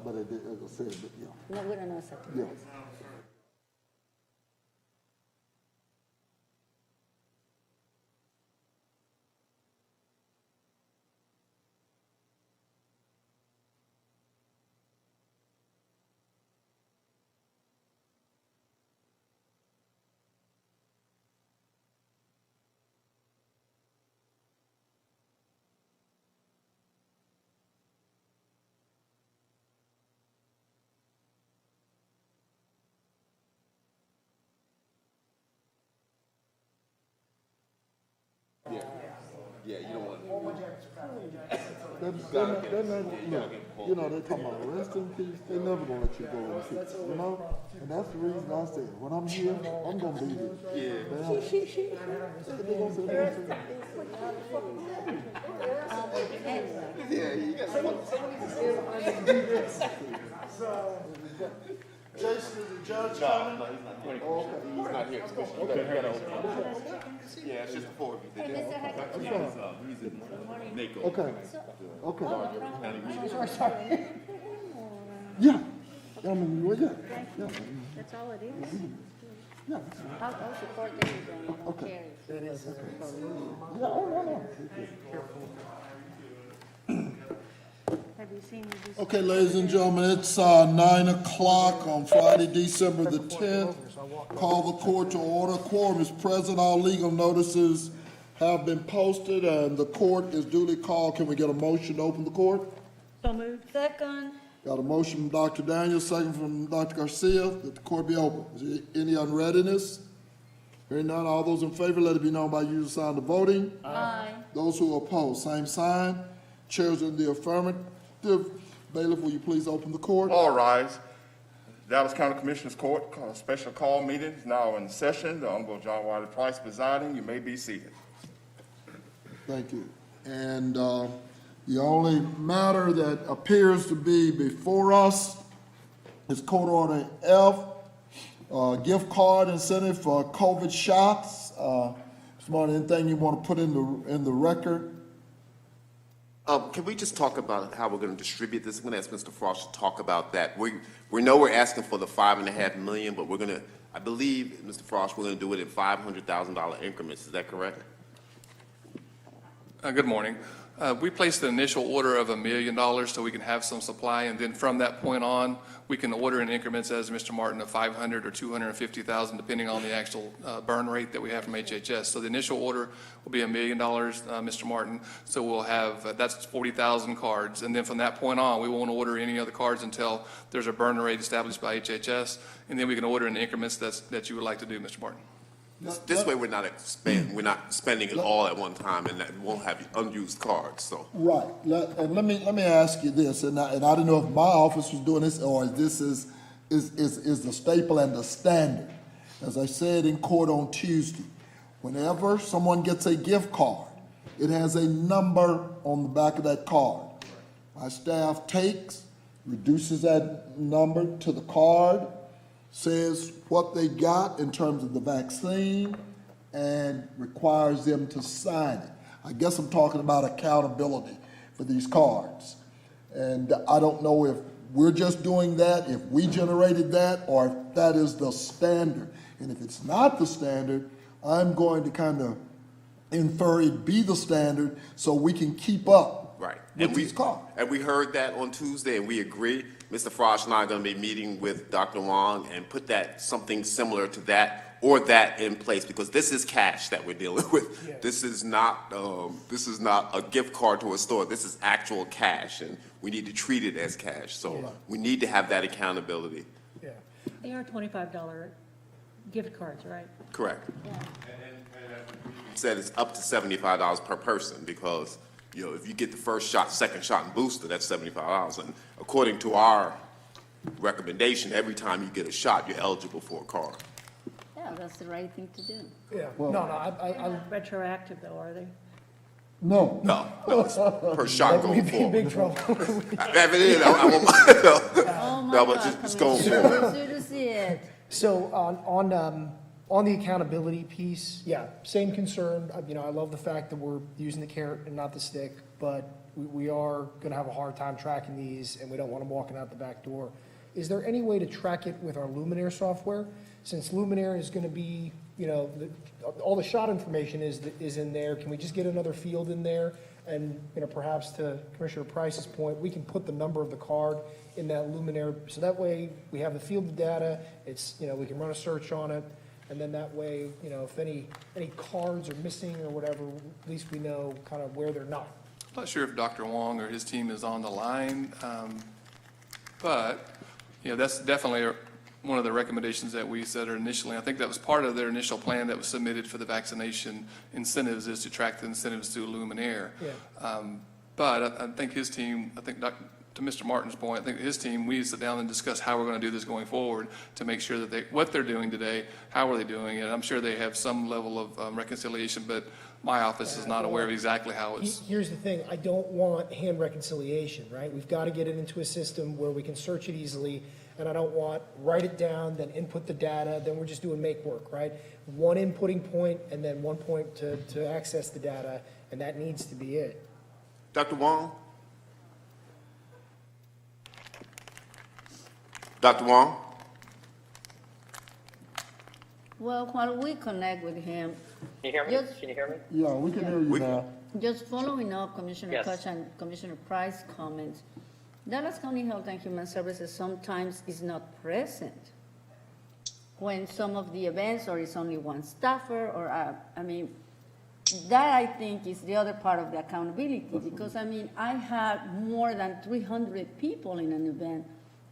but it, as I said, but yeah. No, we don't know acceptable. Yeah. Yeah, you don't want. You know, they talking about rest in peace, they never gonna let you go in peace, you know? And that's the reason I said, when I'm here, I'm gonna be here. Yeah. They gonna say rest in peace. Yeah, you got someone. Jason, is the judge No, coming? no, he's not here. He's not here. Yeah, it's just before we did that. He's in NACO. Okay, okay. Sorry. Yeah, I mean, well, yeah, yeah, That's all it is. yeah. I'll support anything, I don't Okay. care. Yeah, oh, no, no. Have you seen this? Okay, ladies and gentlemen, it's 9 o'clock on Friday, December the 10th. Call the court to order. Quorum is present. All legal notices have been posted, and the court is duly called. Can we get a motion to open the court? So moved. Second. Got a motion from Dr. Daniels, second from Dr. Garcia, that the court be open. Is there any unreadiness? Hearing none, all those in favor, let it be known by using the sign of voting. Aye. Those who oppose, same sign. Chairs in the affirmative. Bailiff, will you please open the court? All rise. Dallas County Commissioners Court, special call meeting is now in session. The Honorable John Wiley Price presiding. You may be seated. Thank you. And the only matter that appears to be before us is Court Order F, gift card incentive for COVID shots. Mr. Martin, anything you want to put in the record? Can we just talk about how we're going to distribute this? I'm going to ask Mr. Frost to talk about that. We know we're asking for the $5.5 million, but we're going to, I believe, Mr. Frost, we're going to do it in $500,000 increments. Is that correct? Good morning. We placed an initial order of $1 million so we can have some supply, and then from that point on, we can order in increments, as Mr. Martin, of 500 or 250,000, depending on the actual burn rate that we have from HHS. So the initial order will be $1 million, Mr. Martin. So we'll have, that's 40,000 cards. And then from that point on, we won't order any other cards until there's a burn rate established by HHS. And then we can order in the increments that you would like to do, Mr. Martin. This way, we're not spending it all at one time, and that we won't have unused cards. So Right. And let me ask you this, and I don't know if my office was doing this or this is the staple and the standard. As I said in court on Tuesday, whenever someone gets a gift card, it has a number on the back of that card. My staff reduces that number to the card, says what they got in terms of the vaccine, and requires them to sign it. I guess I'm talking about accountability for these cards. And I don't know if we're just doing that, if we generated that, or if that is the standard. And if it's not the standard, I'm going to kind of infer it be the standard so we can keep up right. with these cards. And we heard that on Tuesday, and we agree. Mr. Frost and I are going to be meeting with Dr. Wong and put that, something similar to that or that in place, because this is cash that we're dealing with. Yeah. This is not a gift card to a store. This is actual cash, and we need to treat it as cash. So we need to have that accountability. Yeah. They are $25 gift cards, right? Correct. Yeah. And said it's up to $75 per person, because you know, if you get the first shot, second shot, and booster, that's $75. And according to our recommendation, every time you get a shot, you're eligible for a card. Yeah, that's the right thing to do. Yeah. I'm retroactive though, are they? No. No, it's per shot going We'd be in big forward. trouble. If it is, I won't, Oh my no, God, but just going Commissioner, forward. you should see it. So on the accountability piece, yeah, same concern. You know, I love the fact that we're using the carrot and not the stick, but we are gonna have a hard time tracking these, and we don't want them walking out the back door. Is there any way to track it with our Luminaire software? Since Luminaire is gonna be, you know, all the shot information is in there, can we just get another field in there? And, you know, perhaps to Commissioner Price's point, we can put the number of the card in that Luminaire, so that way we have the field data, it's, you know, we can run a search on it, and then that way, you know, if any cards are missing or whatever, at least we know kind of where they're not. I'm not sure if Dr. Wong or his team is on the line, but, you know, that's definitely one of the recommendations that we said initially. I think that was part of their initial plan that was submitted for the vaccination incentives, is to track the incentives through Luminaire. Yeah. But I think his team, to Mr. Martin's point, I think his team, we sit down and discuss how we're going to do this going forward to make sure that what they're doing today, how are they doing it? I'm sure they have some level of reconciliation, but my office is not aware of exactly how it's. Here's the thing, I don't want hand reconciliation, right? We've got to get it into a system where we can search it easily, and I don't want write it down, then input the data, then we're just doing make work, right? One inputting point and then one point to access the data, and that needs to be it. Dr. Wong? Dr. Wong? Well, while we connect with him, Can you hear me? Yes. Can you hear me? Yeah, we can hear you now. just following up Commissioner Yes. Koch and Commissioner Price's comments, Dallas County Health and Human Services sometimes is not present when some of the events, or it's only one staffer, or, I mean, that I think is the other part of the accountability, because, I mean, I had more than 300 people in an event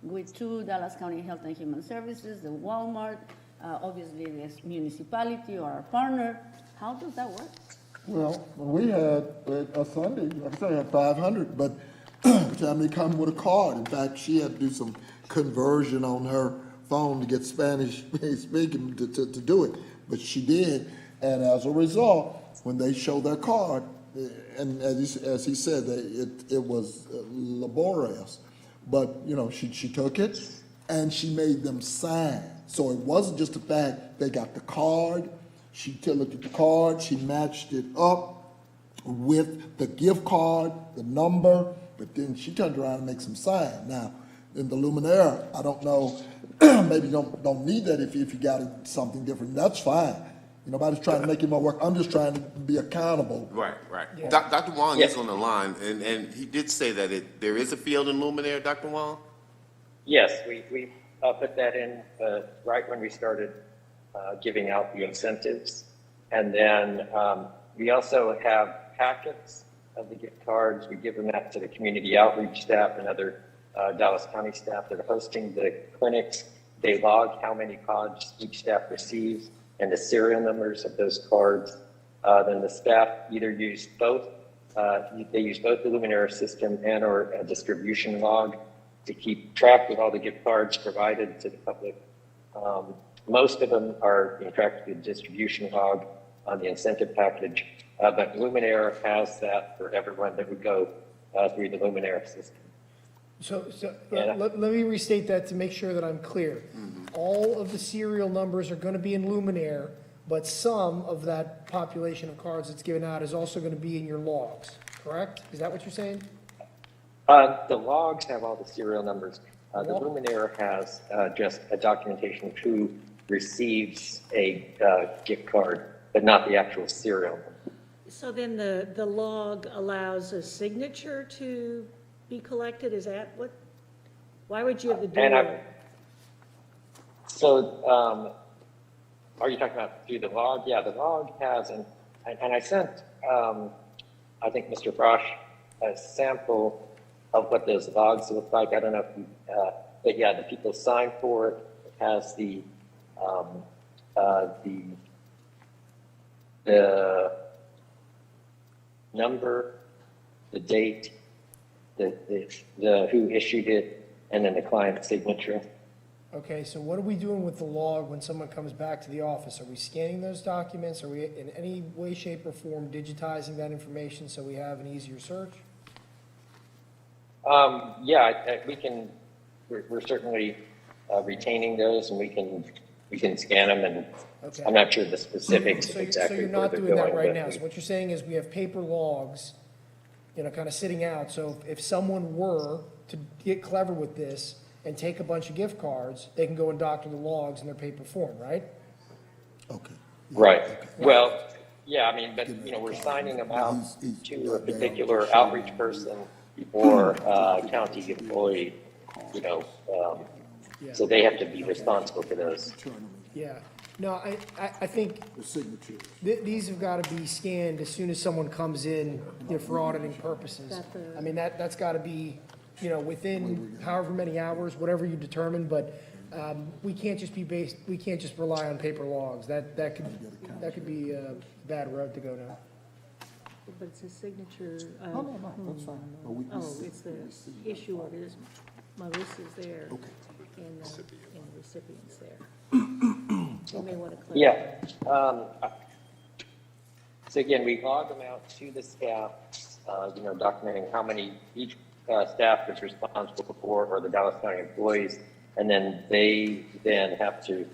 with 2 Dallas County Health and Human Services, the Walmart, obviously the municipality or our partner. How does that work? Well, we had a Sunday, like I said, I had 500, but Tammy come with a card. In fact, she had to do some conversion on her phone to get Spanish speaking to do it, but she did. And as a result, when they showed their card, and as he said, it was laborious, but you know, she took it and she made them sign. So it wasn't just the fact they got the card. She looked at the card, she matched it up with the gift card, the number, but then she turned around and made some sign. Now, in the Luminaire, I don't know, maybe you don't need that if you got something different. That's fine. Nobody's trying to make it more work. I'm just trying to be accountable. Right, right. Yeah. Dr. Wong Yes. is on the line, and he did say that there is a field in Luminaire, Dr. Wong? Yes, we put that in right when we started giving out the incentives. And then we also have packets of the gift cards. We give them out to the community outreach staff and other Dallas County staff that are hosting the clinics. They log how many cards each staff receives and the serial numbers of those cards. Then the staff either use both, they use both the Luminaire system and or a distribution log to keep track of all the gift cards provided to the public. Most of them are being tracked through the distribution log on the incentive package, but Luminaire has that for everyone that would go through the Luminaire system. So Yeah. let me restate that to make sure that I'm clear. All of the serial numbers are going to be in Luminaire, but some of that population of cards that's given out is also going to be in your logs, correct? Is that what you're saying? The logs have all the serial numbers. The Luminaire has just a documentation of who receives a gift card, but not the actual serial number. So then the log allows a signature to be collected, is that what? Why would you have the DULY? So, are you talking about through the log? Yeah, the log has, and I sent, I think Mr. Frosch, a sample of what those logs look like. I don't know if you, but yeah, the people sign for it. It has the number, the date, the who issued it, and then the client's signature. Okay, so what are we doing with the log when someone comes back to the office? Are we scanning those documents? Are we in any way, shape, or form digitizing that information so we have an easier search? Yeah, we can. We're certainly retaining those, and we can scan them. And Okay. I'm not sure the specifics So exactly you're where not they're doing that going, right but now. So what you're saying is we have paper logs you know, kind of sitting out. So if someone were to get clever with this and take a bunch of gift cards, they can go and doctor the logs in their paper form, right? Okay. Right. Well, yeah, I mean, but, you know, we're signing them out to a particular outreach person or county employee, you know, so they have to be responsible for those. Yeah. No, I think The signatures. these have got to be scanned as soon as someone comes in, you know, for auditing purposes. I mean, that's got to be, you know, within however many hours, whatever you determine, but we can't just rely on paper logs. That could be a bad road to go down. But it's a signature. No, that's fine. But we- Oh, it's the issuer, it is, Melissa's there. And the recipient's there. You may want to clarify. Yeah. So again, we log them out to the staff, you know, documenting how many each staff is responsible for, or the Dallas County employees, and then they then have to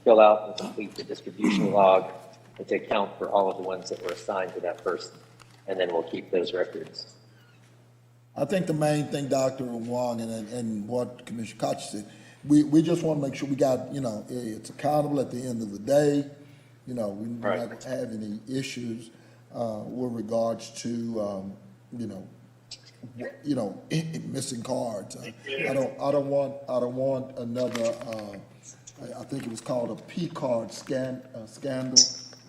fill out and complete the distribution log and to account for all of the ones that were assigned to that person, and then we'll keep those records. I think the main thing, Dr. Wong, and what Commissioner Koch said, we just want to make sure we got, you know, it's accountable at the end of the day. You know, we're not going to have any issues with regards to, missing cards. I don't want another, I think it was called a P card scandal.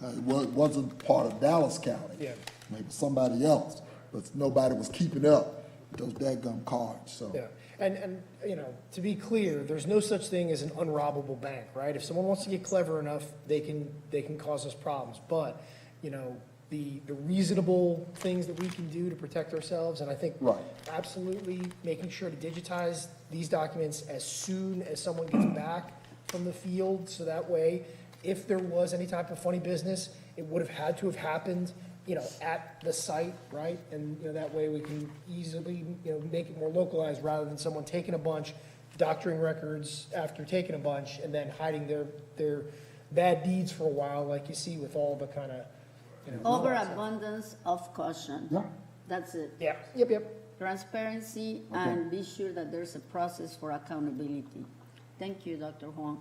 It wasn't part of Dallas County. Yeah. Maybe somebody else, but nobody was keeping up with those dadgum cards, so. Yeah, and, you know, to be clear, there's no such thing as an unrobbable bank, right? If someone wants to get clever enough, they can cause us problems. But, you know, the reasonable things that we can do to protect ourselves, and I think Right. absolutely making sure to digitize these documents as soon as someone gets back from the field, so that way, if there was any type of funny business, it would have had to have happened, you know, at the site, right? And, you know, that way we can easily, you know, make it more localized rather than someone taking a bunch, doctoring records after taking a bunch, and then hiding their bad deeds for a while, like you see with all the kind of, you know. Overabundance of caution. Yeah. That's it. Yeah, yep. Transparency and be sure that there's a process for accountability. Thank you, Dr. Huang.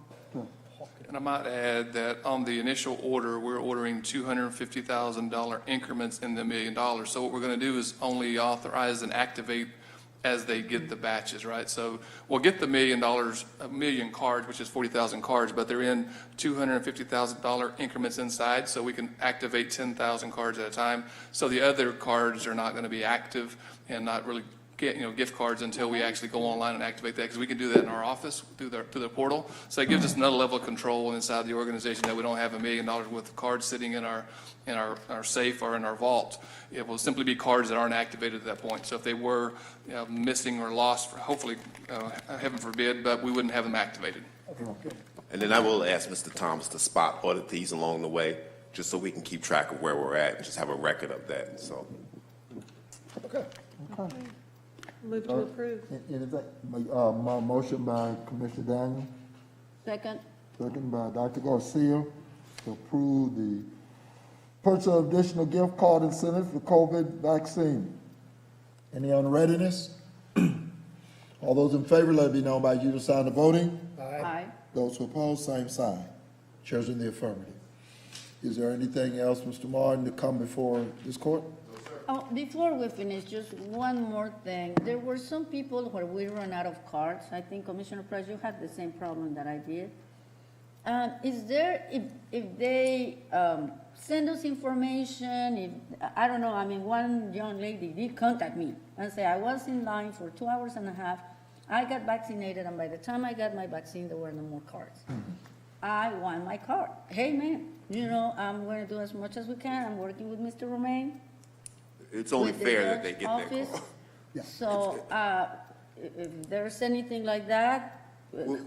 And I might add that on the initial order, we're ordering $250,000 increments in the $1 million. So what we're going to do is only authorize and activate as they get the batches, right? So we'll get the $1 million cards, which is 40,000 cards, but they're in $250,000 increments inside, so we can activate 10,000 cards at a time. So the other cards are not going to be active and not really get, you know, gift cards until we actually go online and activate that, because we can do that in our office through the portal. So it gives us another level of control inside the organization, that we don't have $1 million worth of cards sitting in our safe or in our vault. It will simply be cards that aren't activated at that point. So if they were, you know, missing or lost, hopefully, heaven forbid, but we wouldn't have them activated. And then I will ask Mr. Thomas to spot audit these along the way, just so we can keep track of where we're at, and just have a record of that, so. Okay. Move to approve. Anything, my motion by Commissioner Daniel, Second, second by Dr. Garcia, to approve the purchase of additional gift card incentive for COVID vaccine. Any unreadiness? All those in favor, let it be known by usual sign of voting. aye. Those who oppose, same sign. Chairs in the affirmative. Is there anything else, Mr. Martin, to come before this court? Oh, before we finish, just one more thing. There were some people where we ran out of cards. I think Commissioner Price, you had the same problem that I did. Is there, if they send us information, if, I don't know, I mean, one young lady did contact me and say, I was in line for 2 hours and a half. I got vaccinated, and by the time I got my vaccine, there were no more cards. I want my card. Hey, man, you know, I'm going to do as much as we can. I'm working with Mr. Romaine. It's only with the fair that they judge's get their office. call. So, if there's anything like that,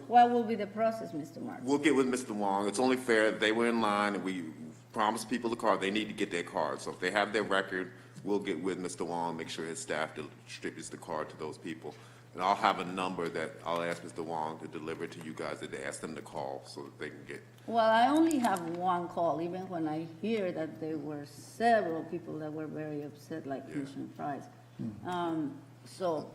what will be the process, Mr. Martin? We'll get with Mr. Wong. It's only fair that they were in line, and we promised people the card. They need to get their card. So if they have their record, we'll get with Mr. Wong, make sure his staff distributes the card to those people. And I'll have a number that I'll ask Mr. Wong to deliver to you guys, and to ask them to call so that they can get. Well, I only have one call, even when I hear that there were several people that were very upset, like Commissioner Price. So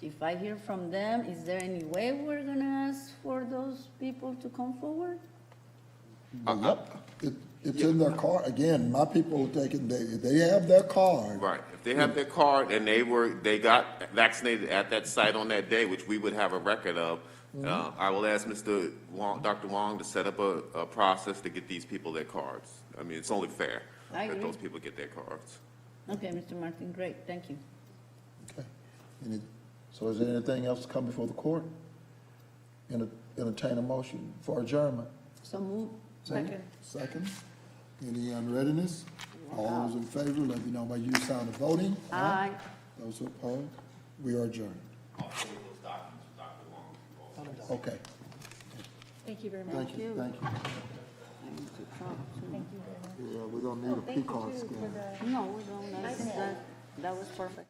if I hear from them, is there any way we're gonna ask for those people to come forward? Yep, it's in their car. Again, my people taking, they have their card. Right, if they have their card and they got vaccinated at that site on that day, which we would have a record of, I will ask Mr. Wong, Dr. Wong, to set up a process to get these people their cards. I mean, it's only fair I that agree. those people get their cards. Okay, Mr. Martin, great, thank you. Okay. So is there anything else to come before the court? Entertain a motion for adjournment. So move. Second. Second. Any unreadiness? All those in favor, let me know by use sound of voting. Aye. Those opposed, we are adjourned. Okay, Thank you very much. thank you, thank you. I need to talk to- Yeah, we're gonna need a P-card scanner. No, we don't, that was perfect.